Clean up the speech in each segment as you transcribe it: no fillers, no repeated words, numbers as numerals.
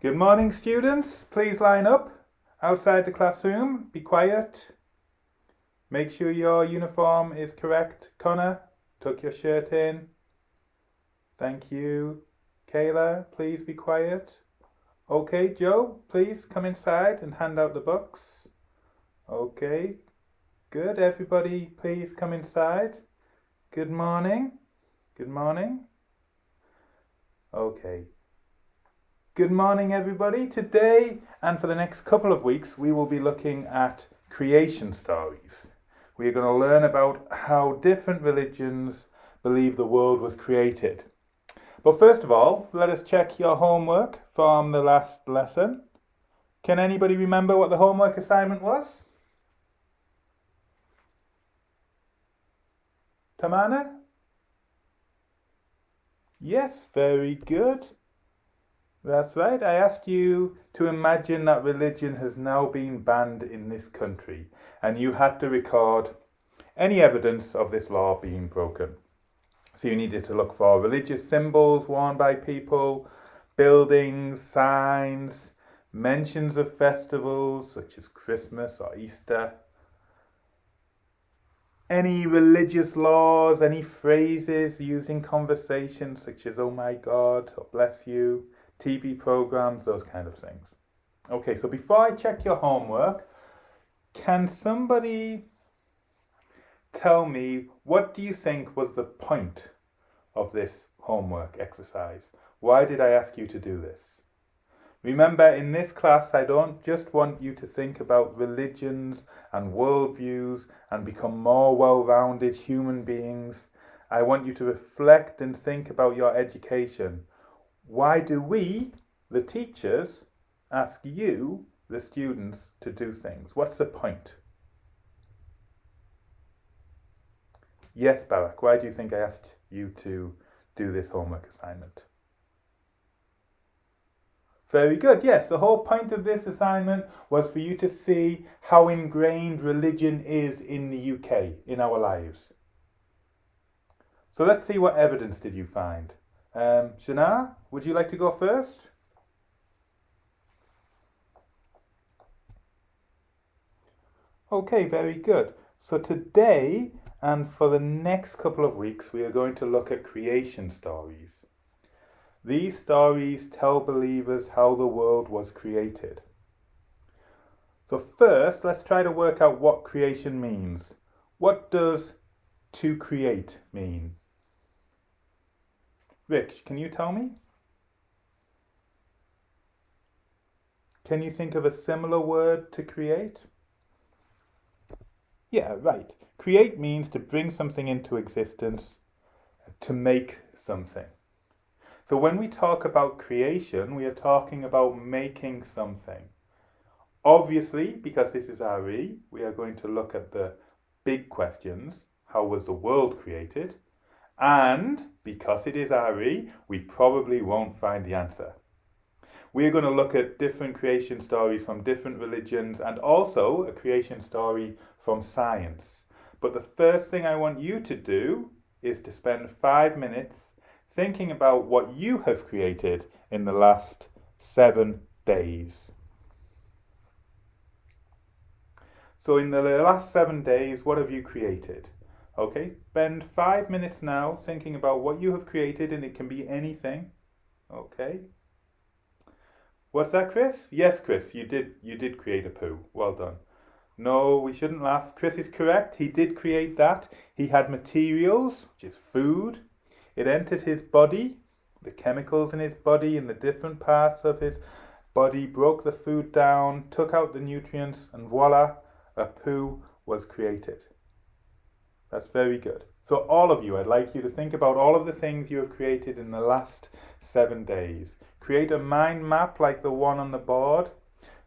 Good morning, students. Please line up outside the classroom. Be quiet. Make sure your uniform is correct. Connor, tuck your shirt in. Thank you. Kayla, please be quiet. Okay, Joe, please come inside and hand out the books. Okay, good. Everybody, please come inside. Good morning. Good morning. Okay. Good morning, everybody. Today and for the next couple of weeks, we will be looking at creation stories. We are going to learn about how different religions believe the world was created. But first of all, let us check your homework from the last lesson. Can anybody remember what the homework assignment was? Tamana? Yes, very good. That's right. I asked you to imagine that religion has now been banned in this country, and you had to record any evidence of this law being broken. So you needed to look for religious symbols worn by people, buildings, signs, mentions of festivals such as Christmas or Easter, any religious laws, any phrases used in conversation such as "oh my God" or "bless you," TV programs, those kind of things. Okay, so before I check your homework, can somebody tell me what do you think was the point of this homework exercise? Why did I ask you to do this? Remember, in this class, I don't just want you to think about religions and worldviews and become more well-rounded human beings. I want you to reflect and think about your education. Why do we, the teachers, ask you, the students, to do things? What's the point? Yes, Barak, why do you think I asked you to do this homework assignment? Very good. Yes, the whole point of this assignment was for you to see how ingrained religion is in the UK, in our lives. So let's see, what evidence did you find? Shana, would you like to go first? Okay, very good. So today and for the next couple of weeks, we are going to look at creation stories. These stories tell believers how the world was created. So first, let's try to work out what creation means. What does to create mean? Rich, can you tell me? Can you think of a similar word to create? Yeah, right. Create means to bring something into existence, to make something. So when we talk about creation, we are talking about making something. Obviously, because this is RE, we are going to look at the big questions. How was the world created? And because it is RE, we probably won't find the answer. We are going to look at different creation stories from different religions and also a creation story from science. But the first thing I want you to do is to spend 5 minutes thinking about what you have created in the last 7 days. So in the last 7 days, what have you created? Okay, spend 5 minutes now thinking about what you have created, and it can be anything. Okay. What's that, Chris? Yes, Chris, you did create a poo. Well done. No, we shouldn't laugh. Chris is correct. He did create that. He had materials, which is food. It entered his body, the chemicals in his body and the different parts of his body broke the food down, took out the nutrients, and voila, a poo was created. That's very good. So all of you, I'd like you to think about all of the things you have created in the last 7 days. Create a mind map like the one on the board.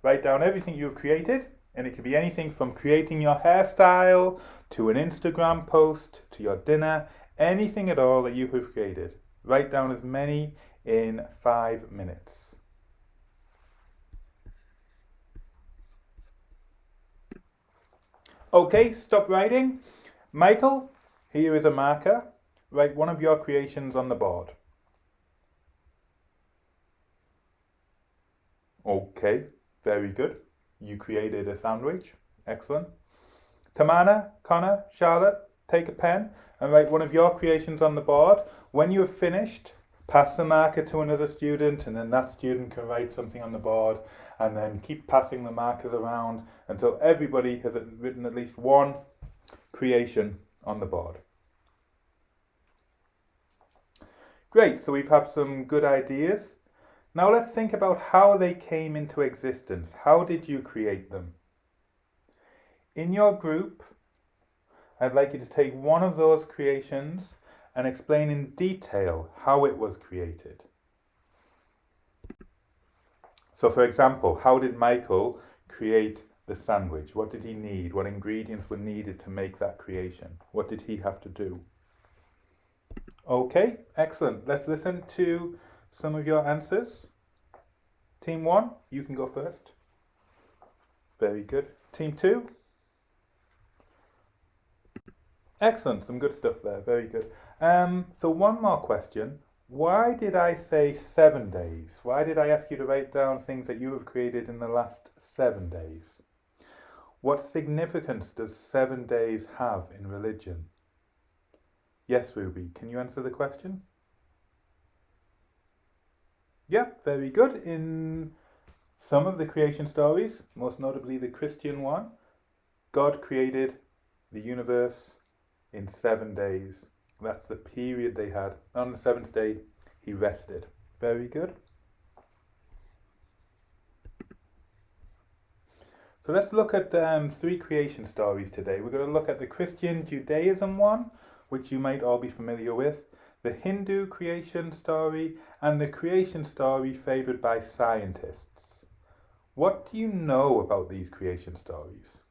Write down everything you have created, and it can be anything from creating your hairstyle to an Instagram post to your dinner. Anything at all that you have created. Write down as many in 5 minutes. Okay, stop writing. Michael, here is a marker. Write one of your creations on the board. Okay, very good. You created a sandwich. Excellent. Tamana, Connor, Charlotte, take a pen and write one of your creations on the board. When you have finished, pass the marker to another student, and then that student can write something on the board, and then keep passing the markers around until everybody has written at least one creation on the board. Great, so we've had some good ideas. Now let's think about how they came into existence. How did you create them? In your group, I'd like you to take one of those creations and explain in detail how it was created. So for example, how did Michael create the sandwich? What did he need? What ingredients were needed to make that creation? What did he have to do? Okay, excellent. Let's listen to some of your answers. Team 1, you can go first. Very good. Team 2. Excellent, some good stuff there. Very good. So one more question. Why did I say 7 days? Why did I ask you to write down things that you have created in the last 7 days? What significance does 7 days have in religion? Yes, Ruby, can you answer the question? Yeah, very good. In some of the creation stories, most notably the Christian one, God created the universe in 7 days. That's the period they had. On the 7th day, he rested. Very good. So let's look at 3 creation stories today. We're going to look at the Christian Judaism one, which you might all be familiar with, the Hindu creation story, and the creation story favoured by scientists. What do you know about these creation stories?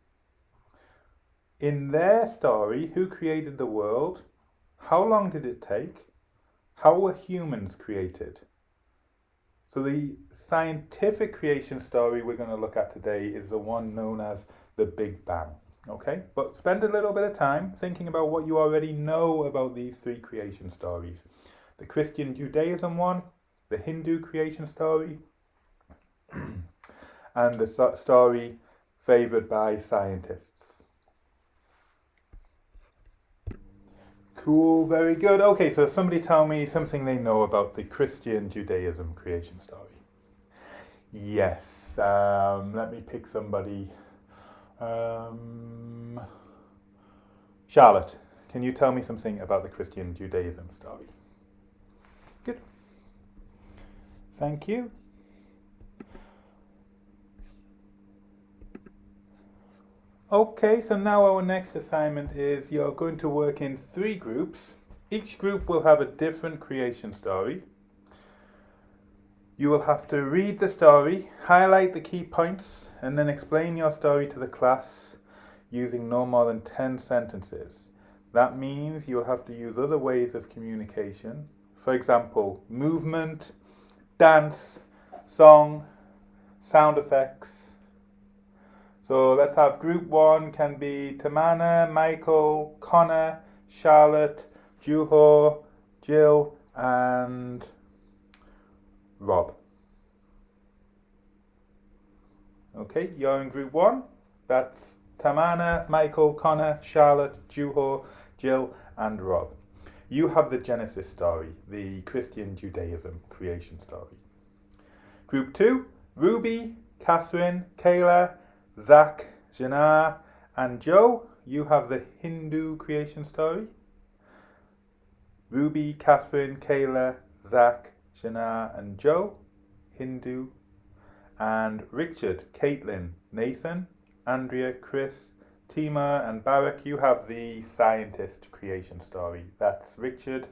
In their story, who created the world? How long did it take? How were humans created? So the scientific creation story we're going to look at today is the one known as the Big Bang. Okay, but spend a little bit of time thinking about what you already know about these 3 creation stories. The Christian Judaism one, the Hindu creation story, and the story favoured by scientists. Cool, very good. Okay, so somebody tell me something they know about the Christian Judaism creation story. Yes, let me pick somebody. Charlotte, can you tell me something about the Christian Judaism story? Good. Thank you. Okay, so now our next assignment is you're going to work in 3 groups. Each group will have a different creation story. You will have to read the story, highlight the key points, and then explain your story to the class using no more than 10 sentences. That means you'll have to use other ways of communication. For example, movement, dance, song, sound effects. So let's have group 1 can be Tamana, Michael, Connor, Charlotte, Juho, Jill, and Rob. Okay, you're in group 1. That's Tamana, Michael, Connor, Charlotte, Juho, Jill, and Rob. You have the Genesis story, the Christian Judaism creation story. Group 2, Ruby, Catherine, Kayla, Zach, Jana, and Joe. You have the Hindu creation story. Ruby, Catherine, Kayla, Zach, Jana, and Joe, Hindu. And Richard, Caitlin, Nathan, Andrea, Chris, Tima, and Barak, you have the scientist creation story. That's Richard,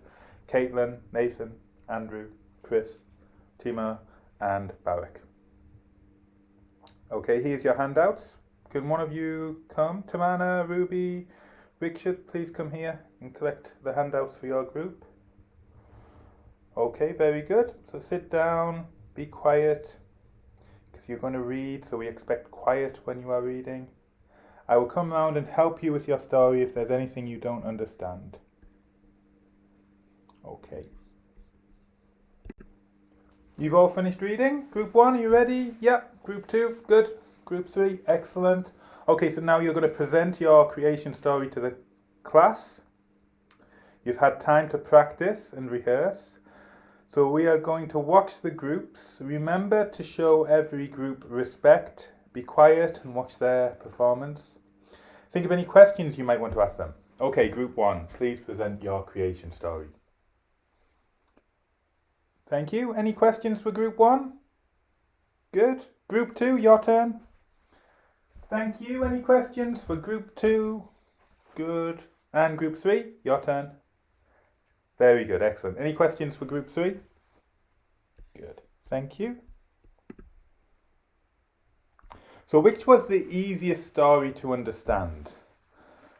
Caitlin, Nathan, Andrew, Chris, Tima, and Barak. Okay, here's your handouts. Can one of you come? Tamana, Ruby, Richard, please come here and collect the handouts for your group. Okay, very good. So sit down, be quiet, because you're going to read, so we expect quiet when you are reading. I will come around and help you with your story if there's anything you don't understand. Okay. You've all finished reading? Group 1, are you ready? Yep. Group 2, good. Group 3, excellent. Okay, so now you're going to present your creation story to the class. You've had time to practice and rehearse. So we are going to watch the groups. Remember to show every group respect. Be quiet and watch their performance. Think of any questions you might want to ask them. Okay, group 1, please present your creation story. Thank you. Any questions for group 1? Good. Group 2, your turn. Thank you. Any questions for group 2? Good. And group 3, your turn. Very good, excellent. Any questions for group 3? Good. Thank you. So which was the easiest story to understand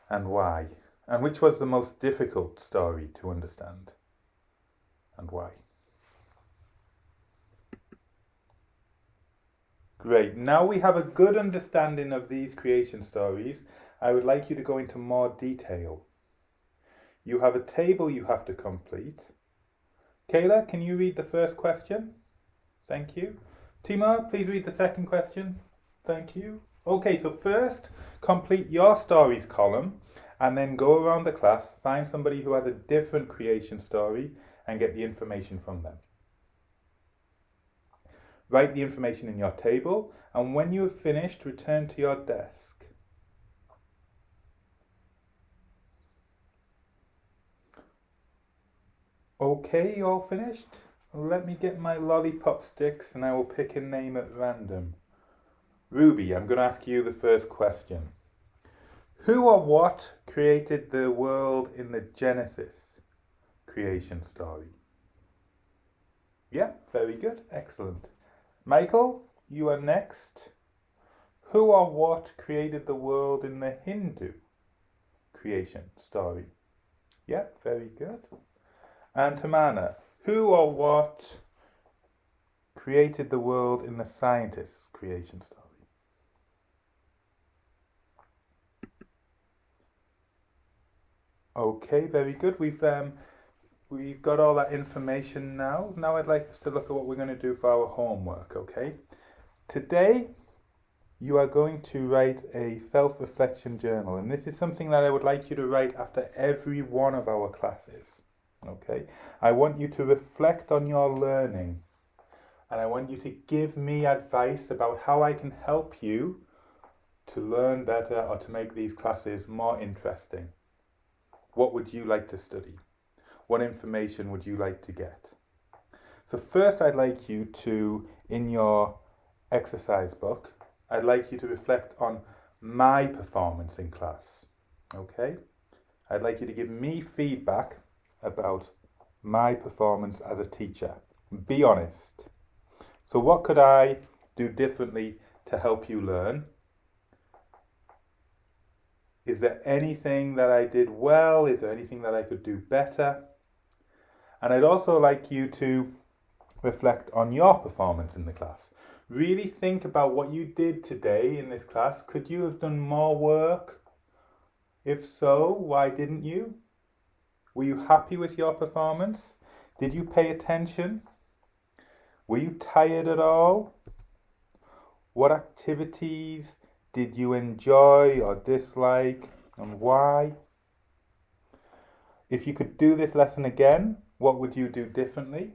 and why? And which was the most difficult story to understand and why? Great. Now we have a good understanding of these creation stories. I would like you to go into more detail. You have a table you have to complete. Kayla, can you read the first question? Thank you. Timur, please read the second question. Thank you. Okay, so first, complete your stories column and then go around the class, find somebody who has a different creation story and get the information from them. Write the information in your table, and when you have finished, return to your desk. Okay, you all finished? Let me get my lollipop sticks and I will pick a name at random. Ruby, I'm going to ask you the first question. Who or what created the world in the Genesis creation story? Yeah, very good, excellent. Michael, you are next. Who or what created the world in the Hindu creation story? Yeah, very good. And Tamana, who or what created the world in the scientist's creation story? Okay, very good. We've got all that information now. Now I'd like us to look at what we're going to do for our homework, okay? Today, you are going to write a self-reflection journal, and this is something that I would like you to write after every one of our classes, okay? I want you to reflect on your learning, and I want you to give me advice about how I can help you to learn better or to make these classes more interesting. What would you like to study? What information would you like to get? So first I'd like you to, in your exercise book, I'd like you to reflect on my performance in class, okay? I'd like you to give me feedback about my performance as a teacher. Be honest. So what could I do differently to help you learn? Is there anything that I did well? Is there anything that I could do better? And I'd also like you to reflect on your performance in the class. Really think about what you did today in this class. Could you have done more work? If so, why didn't you? Were you happy with your performance? Did you pay attention? Were you tired at all? What activities did you enjoy or dislike, and why? If you could do this lesson again, what would you do differently?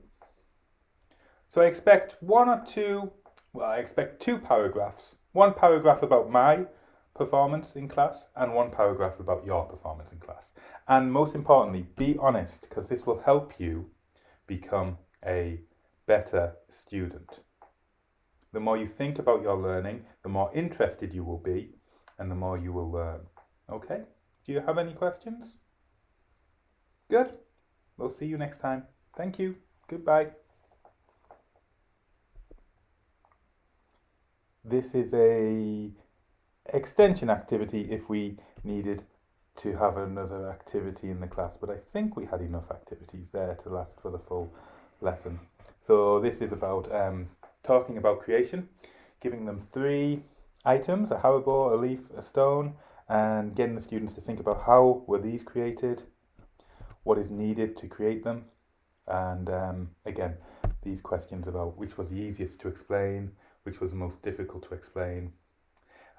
So I expect I expect 2 paragraphs. 1 paragraph about my performance in class and 1 paragraph about your performance in class. And most importantly, be honest, because this will help you become a better student. The more you think about your learning, the more interested you will be, and the more you will learn. Okay? Do you have any questions? Good. We'll see you next time. Thank you. Goodbye. This is a extension activity if we needed to have another activity in the class, but I think we had enough activities there to last for the full lesson. So this is about talking about creation, giving them 3 items, a Haribo, a leaf, a stone, and getting the students to think about how were these created, what is needed to create them, and again, these questions about which was the easiest to explain, which was the most difficult to explain,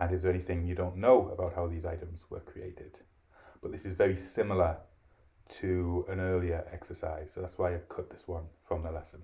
and is there anything you don't know about how these items were created. But this is very similar to an earlier exercise, so that's why I've cut this one from the lesson.